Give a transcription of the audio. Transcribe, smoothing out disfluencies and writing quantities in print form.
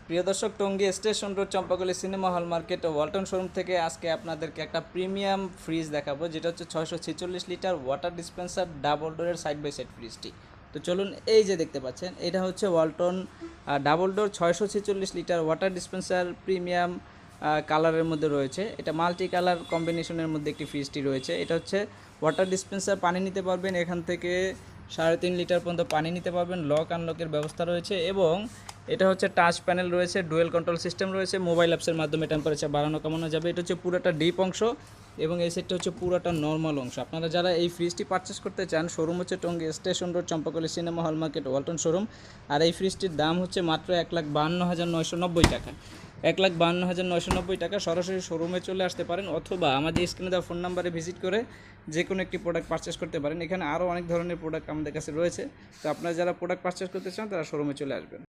প্রিয় দর্শক, Tongi station road Champakali cinema hall market ও ওয়ালটন শোরুম থেকে আজকে আপনাদেরকে একটা প্রিমিয়াম ফ্রিজ দেখাবো, যেটা হচ্ছে 646 লিটার ওয়াটার ডিসপেন্সার ডাবল ডোরের সাইড বাই সাইড ফ্রিজটি। তো চলুন, এই যে দেখতে পাচ্ছেন, এটা হচ্ছে Walton double door 646 litre water dispenser premium কালারের মধ্যে রয়েছে। এটা মাল্টি কালার কম্বিনেশনের মধ্যে একটি ফ্রিজটি রয়েছে। এটা হচ্ছে ওয়াটার ডিসপেন্সার, পানি নিতে পারবেন, এখান থেকে 3.5 লিটার পর্যন্ত পানি নিতে পারবেন। লক আনলকের ব্যবস্থা রয়েছে এবং এটা হচ্ছে টাচ প্যানেল রয়েছে, ডুয়েল কন্ট্রোল সিস্টেম রয়েছে, মোবাইল অ্যাপসের মাধ্যমে টেম্পারেচার বাড়ানো কমানো যাবে। এটা হচ্ছে পুরোটা ডিপ অংশ এবং এই সেটটা হচ্ছে পুরোটা নর্মাল অংশ। আপনারা যারা এই ফ্রিজটি পারচেস করতে চান, শোরুম হচ্ছে Tongi station road Champakali cinema hall market Walton showroom. আর এই ফ্রিজটির দাম হচ্ছে মাত্র 1,52,990 টাকা। 1,52,990 টাকা। সরাসরি শোরুমে চলে আসতে পারেন অথবা আমাদের স্ক্রিনে দেওয়া ফোন নাম্বারে ভিজিট করে যে কোনো একটি প্রোডাক্ট পারচেস করতে পারেন। এখানে আরও অনেক ধরনের প্রোডাক্ট আমাদের কাছে রয়েছে। তো আপনারা যারা প্রোডাক্ট পারচেস করতে চান তারা শোরুমে চলে আসবেন।